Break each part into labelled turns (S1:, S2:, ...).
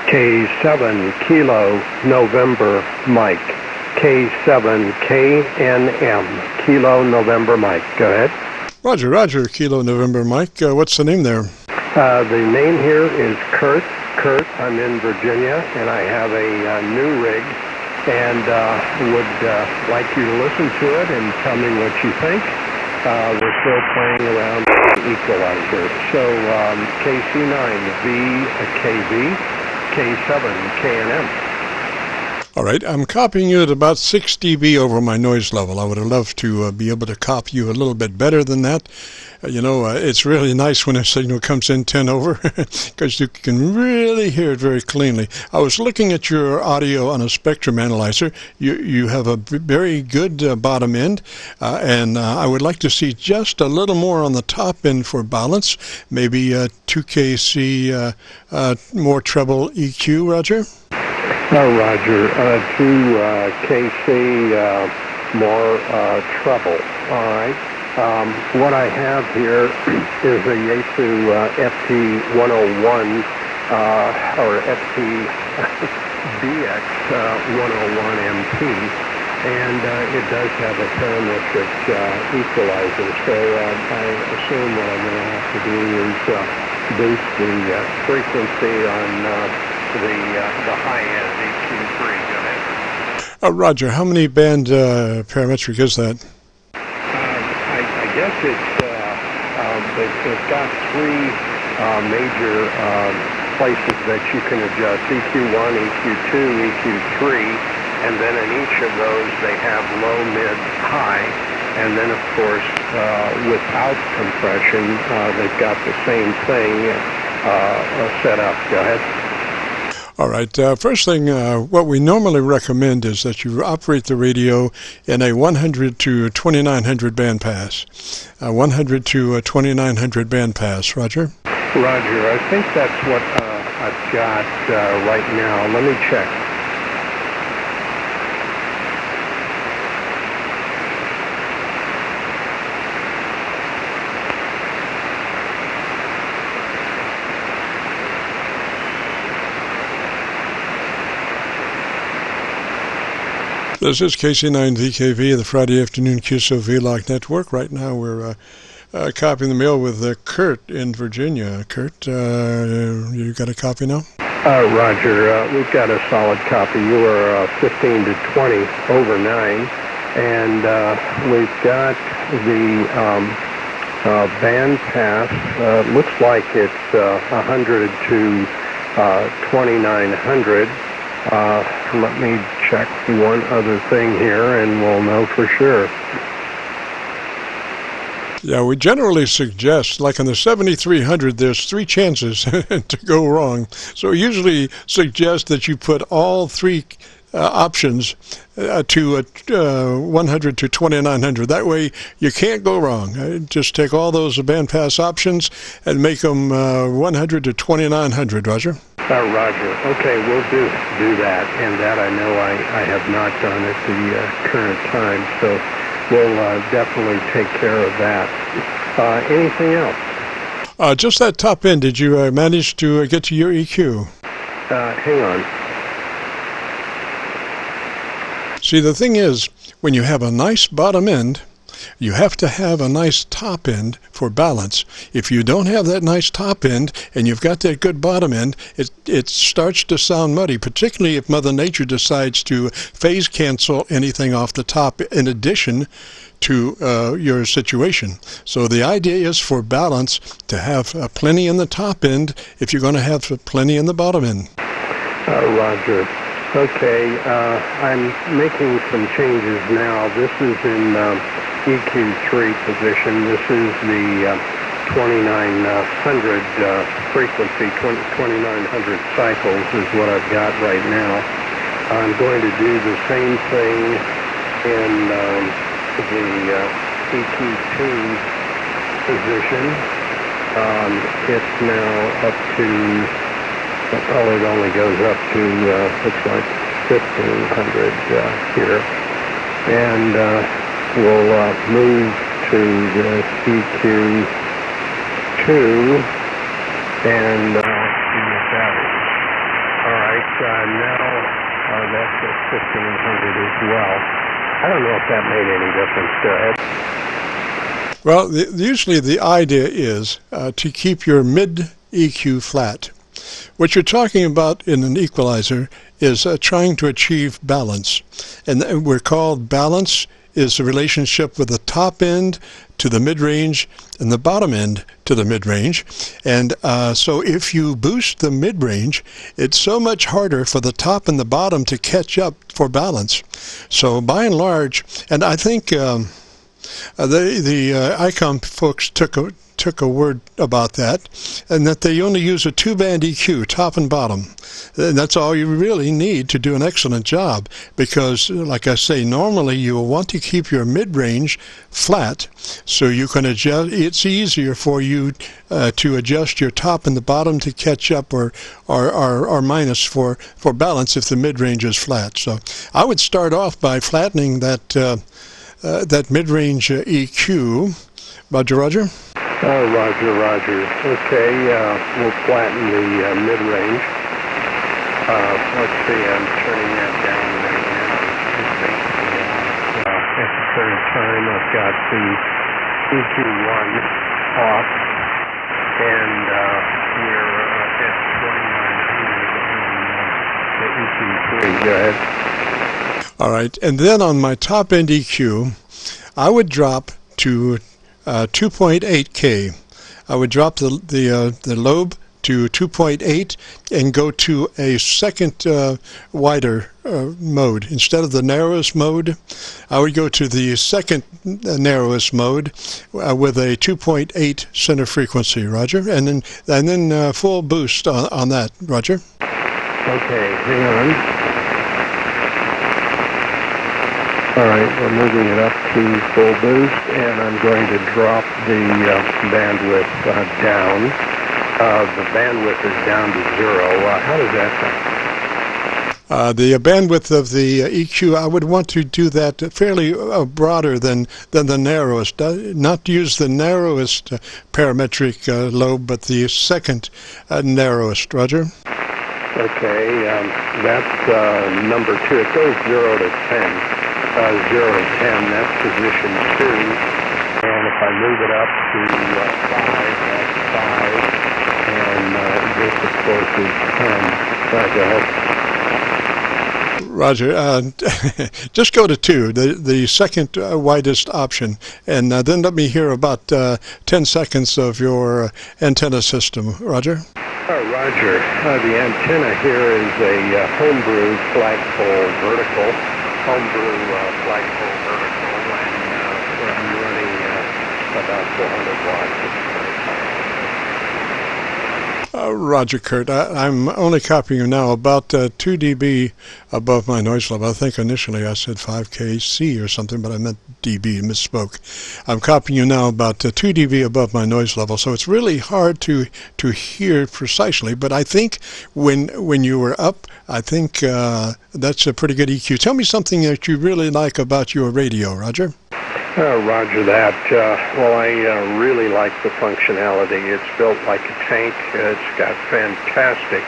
S1: K7 Kilo November Mike. K7KNM Kilo November Mike. Go ahead.
S2: Roger, Roger, Kilo November Mike. What's the name there?
S1: The name here is Kurt. Kurt, I'm in Virginia, and I have a new rig, and would like you to listen to it and tell me what you think. We're still playing around with the equalizer. So KC9VKV, K7KNM.
S2: All right, I'm copying you at about 6 dB over my noise level. I would have loved to be able to copy you a little bit better than that. It's really nice when a signal comes in 10 over because you can really hear it very cleanly. I was looking at your audio on a spectrum analyzer. You have a very good bottom end, and I would like to see just a little more on the top end for balance, maybe 2kc more treble EQ, Roger?
S1: Roger, 2kc more treble. All right. What I have here is a Yaesu FT101 or FTBX-101 MP, and it does have a parametric equalizer. So I assume what I'm going to have to do is boost the frequency on the high end EQ3. Go ahead.
S2: Roger, how many band parametric is that?
S1: I guess they've got three major places that you can adjust: EQ1, EQ2, EQ3, and then in each of those they have low, mid, high, and then of course without compression they've got the same thing set up. Go ahead.
S2: All right. First thing, what we normally recommend is that you operate the radio in a 100 to 2900 bandpass. 100 to 2900 bandpass. Roger?
S1: Roger. I think that's what I've got right now. Let me check.
S2: This is KC9VKV, the Friday Afternoon Qso-Vlog Network. Right now we're copying the mail with Kurt in Virginia. Kurt, you got a copy now?
S1: Roger. We've got a solid copy. You are 15 to 20 over 9. And we've got the band pass. Looks like it's 100 to 2900. Let me check one other thing here and we'll know for sure.
S2: Yeah, we generally suggest, like on the 7300, there's 3 chances to go wrong. So we usually suggest that you put all 3 options to 100 to 2900. That way you can't go wrong. Just take all those bandpass options and make them 100 to 2900, Roger.
S1: Roger. Okay, we'll do that, and that I know I have not done at the current time, so we'll definitely take care of that. Anything else?
S2: Just that top end. Did you manage to get to your EQ?
S1: Hang on.
S2: See, the thing is, when you have a nice bottom end, you have to have a nice top end for balance. If you don't have that nice top end and you've got that good bottom end, it starts to sound muddy, particularly if Mother Nature decides to phase cancel anything off the top in addition to your situation. So the idea is for balance to have plenty in the top end if you're going to have plenty in the bottom end.
S1: Roger. Okay, I'm making some changes now. This is in EQ3 position. This is the 2900 frequency, 2900 cycles is what I've got right now. I'm going to do the same thing in the EQ2 position. It's now up to, well, it only goes up to, looks like 1500 here. And we'll move to the EQ2 and see what that is. All now that's at 1500 as well. I don't know if that made any difference. Go ahead.
S2: Well, usually the idea is to keep your mid EQ flat. What you're talking about in an equalizer is trying to achieve balance. And we're called balance is the relationship with the top end to the mid-range and the bottom end to the mid-range. And so if you boost the mid-range, it's so much harder for the top and the bottom to catch up for balance. So by and large, and I think the ICOM folks took a word about that, and that they only use a two-band EQ, top and bottom. And that's all you really need to do an excellent job, because, like I say, normally you will want to keep your mid-range flat so you can adjust. It's easier for you to adjust your top and the bottom to catch up or minus for balance if the mid-range is flat. So I would start off by flattening that mid-range EQ. Roger, Roger?
S1: Roger. Okay, we'll flatten the mid-range. Let's see, I'm turning that down right now. At the current time, I've got the EQ1 off, and we're at 2900 on the EQ3. Go ahead.
S2: All right, and then on my top end EQ, I would drop to 2.8K. I would drop the lobe to 2.8 and go to a second wider mode. Instead of the narrowest mode, I would go to the second narrowest mode with a 2.8 center frequency, Roger, and then full boost on that, Roger.
S1: Okay, hang on. All right, we're moving it up to full boost, and I'm going to drop the bandwidth down. The bandwidth is down to 0. How does that sound?
S2: The bandwidth of the EQ, I would want to do that fairly broader than the narrowest. Not use the narrowest parametric lobe, but the second narrowest. Roger?
S1: Okay, that's number 2. It goes 0 to 10. 0 to 10, that's position 2. And if I move it up to 5, that's 5. And this, of course, is 10. Go ahead.
S2: Roger. Just go to 2, the second widest option, and then let me hear about 10 seconds of your antenna system. Roger?
S1: Roger. The antenna here is a homebrew flagpole vertical. Homebrew flagpole vertical, and I'm running about 400 watts.
S2: Roger, Kurt. I'm only copying you now about 2 dB above my noise level. I think initially I said 5kC or something, but I meant dB, misspoke. I'm copying you now about 2 dB above my noise level, so it's really hard to hear precisely, but I think when you were up, I think that's a pretty good EQ. Tell me something that you really like about your radio, Roger.
S1: Roger that. Well, I really like the functionality. It's built like a tank. It's got fantastic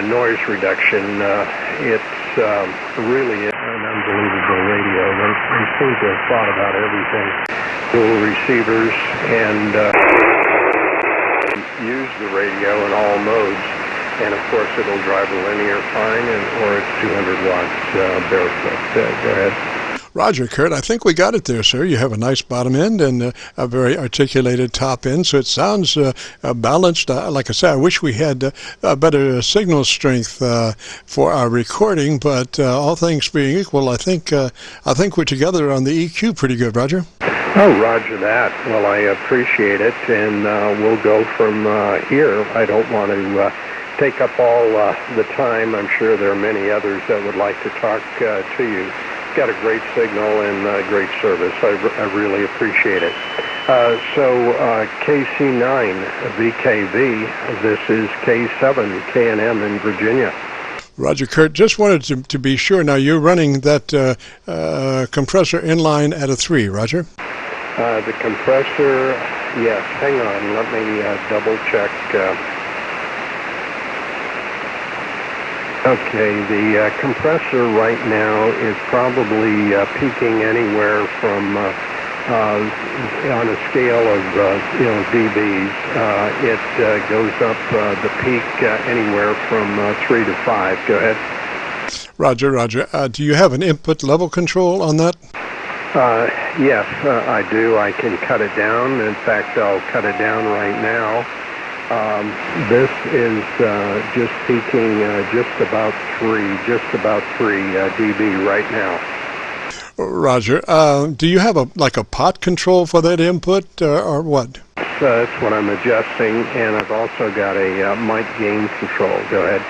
S1: noise reduction. It's really an unbelievable radio. They seem to have thought about everything. Dual receivers, and use the radio in all modes. And of course, it'll drive a linear fine, or it's 200 watts barefoot. Go ahead.
S2: Roger, Kurt. I think we got it there, sir. You have a nice bottom end and a very articulated top end, so it sounds balanced. Like I said, I wish we had a better signal strength for our recording, but all things being equal, I think we're together on the EQ pretty good, Roger.
S1: Oh, roger that. Well, I appreciate it, and we'll go from here. I don't want to take up all the time. I'm sure there are many others that would like to talk to you. Got a great signal and great service. I really appreciate it. So KC9VKV, this is K7KNM in Virginia.
S2: Roger, Kurt. Just wanted to be sure. Now, you're running that compressor inline at a 3, Roger?
S1: The compressor, yes. Hang on. Let me double check. Okay, the compressor right now is probably peaking anywhere from, on a scale of, dBs, it goes up the peak anywhere from 3 to 5. Go ahead.
S2: Roger, Roger. Do you have an input level control on that?
S1: Yes, I do. I can cut it down. In fact, I'll cut it down right now. This is just peaking just about 3 dB right now.
S2: Roger. Do you have a pot control for that input or what?
S1: That's what I'm adjusting, and I've also got a mic gain control. Go ahead.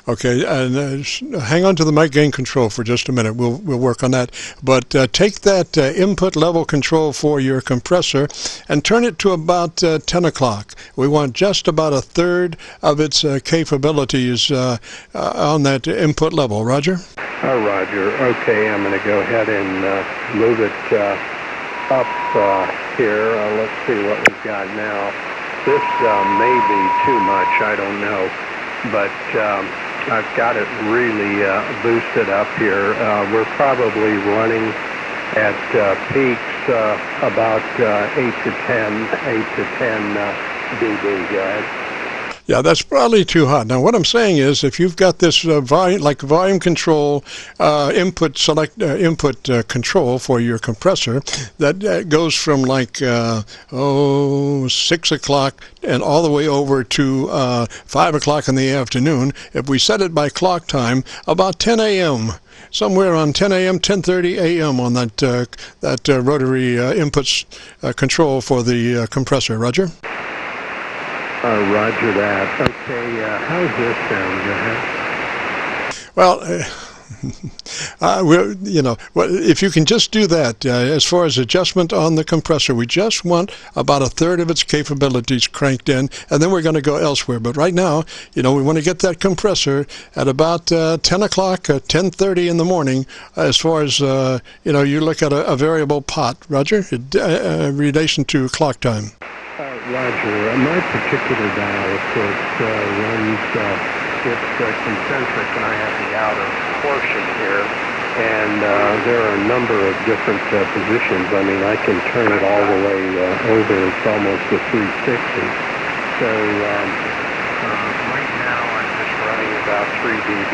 S2: Okay, and hang on to the mic gain control for just a minute. We'll work on that. But take that input level control for your compressor and turn it to about 10 o'clock. We want just about a third of its capabilities on that input level. Roger?
S1: Roger. Okay, I'm going to go ahead and move it up here. Let's see what we've got now. This may be too much. I don't know. But I've got it really boosted up here. We're probably running at peaks about 8 to 10 dB. Go ahead.
S2: Yeah, that's probably too hot. Now, what I'm saying is, if you've got this volume control input control for your compressor, that goes from 6 o'clock and all the way over to 5 o'clock in the afternoon. If we set it by clock time, about 10 a.m. Somewhere on 10 a.m., 10:30 a.m. on that rotary inputs control for the compressor. Roger.
S1: Roger that. Okay, how's this sound? Go ahead.
S2: Well, if you can just do that, as far as adjustment on the compressor, we just want about a third of its capabilities cranked in, and then we're going to go elsewhere. But right now, we want to get that compressor at about 10 o'clock, 10:30 in the morning, as far as, you look at a variable pot, Roger, in relation to clock time.
S1: Roger. My particular dial, of course, runs, it's concentric, and I have the outer portion here, and there are a number of different positions. I mean, I can turn it all the way over. It's almost a 360. So right now I'm just running about 3 dB.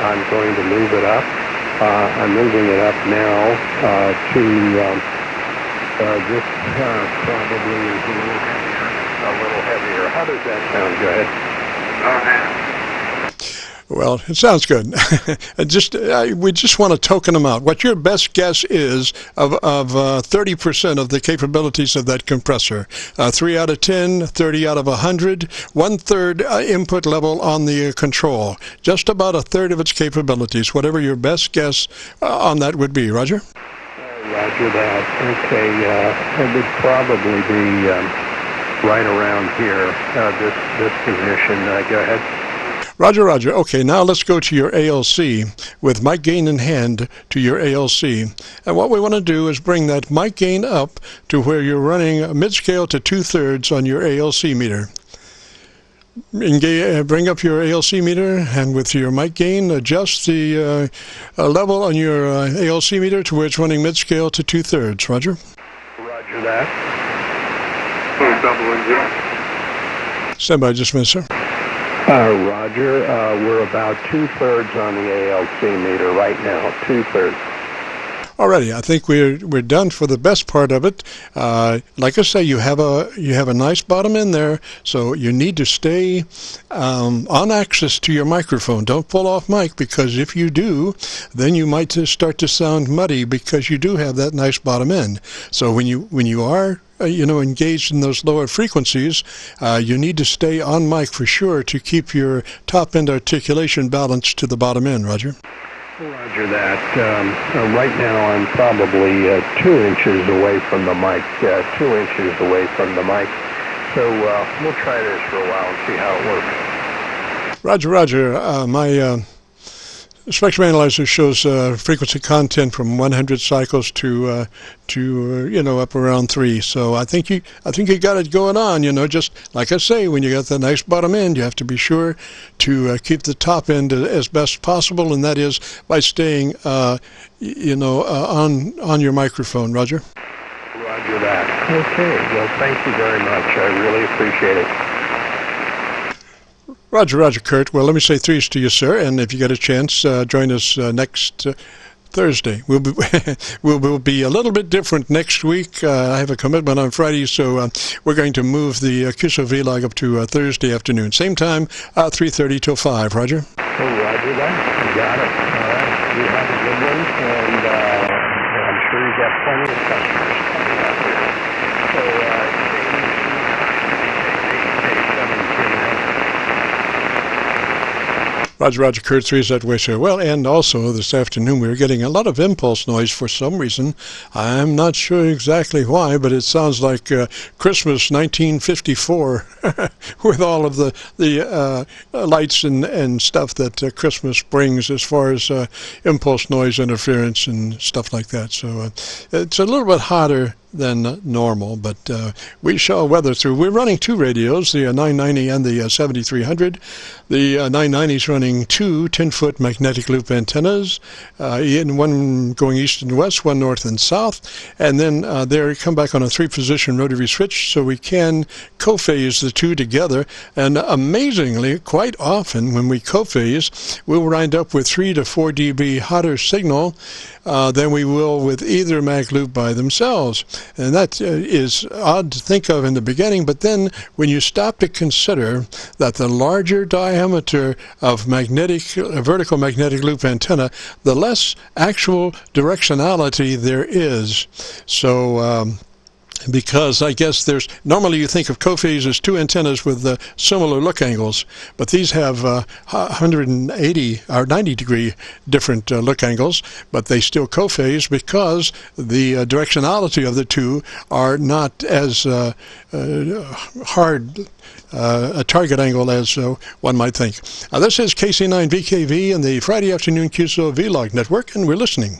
S1: I'm going to move it up. I'm moving it up now to this probably is a little heavier. How does that sound? Go ahead.
S2: Well, it sounds good. We just want to token them out. What your best guess is of 30% of the capabilities of that compressor. 3 out of 10, 30 out of 100, 1/3 input level on the control. Just about a third of its capabilities. Whatever your best guess on that would be. Roger?
S1: Roger that. Okay, it would probably be right around here, this position. Go ahead.
S2: Roger, Roger. Okay, now let's go to your ALC with mic gain in hand to your ALC. And what we want to do is bring that mic gain up to where you're running mid-scale to 2/3 on your ALC meter. Bring up your ALC meter, and with your mic gain, adjust the level on your ALC meter to where it's running mid-scale to 2/3. Roger?
S1: Roger that.
S2: Stand by just a minute, sir.
S1: Roger, we're about 2/3 on the ALC meter right now, 2/3.
S2: Alrighty, I think we're done for the best part of it. Like I say, you have a nice bottom end there, so you need to stay on axis to your microphone. Don't pull off mic, because if you do, then you might start to sound muddy, because you do have that nice bottom end. So when you are engaged in those lower frequencies, you need to stay on mic for sure to keep your top end articulation balanced to the bottom end. Roger?
S1: Roger that. Right now I'm probably 2 inches away from the mic, 2 inches away from the mic. So we'll try this for a while and see how it works.
S2: Roger, Roger. My spectrum analyzer shows frequency content from 100 cycles to up around 3. So I think you got it going on. Just like I say, when you got the nice bottom end, you have to be sure to keep the top end as best possible, and that is by staying on your microphone. Roger.
S1: Roger that. Okay. Well, thank you very much. I really appreciate it.
S2: Roger, Kurt. Well, let me say threes to you, sir, and if you get a chance, join us next Thursday. We'll be a little bit different next week. I have a commitment on Friday, so we're going to move the Qso-Vlog up to Thursday afternoon. Same time, 3:30 till 5. Roger?
S1: Oh, roger that. You got it. All right. You have a good one, and I'm sure you got plenty of customers coming out here. So,
S2: Roger, Kurt, 3 is that way, sir. Well, and also this afternoon we were getting a lot of impulse noise for some reason. I'm not sure exactly why, but it sounds like Christmas 1954 with all of the lights and stuff that Christmas brings as far as impulse noise interference and stuff like that. So it's a little bit hotter than normal, but we shall weather through. We're running 2 radios, the 990 and the 7300. The 990 is running 2 10-foot magnetic loop antennas, one going east and west, one north and south, and then they come back on a 3-position rotary switch, so we can co-phase the 2 together. And amazingly, quite often when we co-phase, we'll wind up with 3 to 4 dB hotter signal than we will with either mag loop by themselves. And that is odd to think of in the beginning, but then when you stop to consider that the larger diameter of vertical magnetic loop antenna, the less actual directionality there is. So because I guess normally you think of co-phase as 2 antennas with similar look angles, but these have 180 or 90 degree different look angles, but they still co-phase because the directionality of the 2 are not as hard a target angle as one might think. This is KC9VKV and the Friday Afternoon Qso-Vlog Network, and we're listening.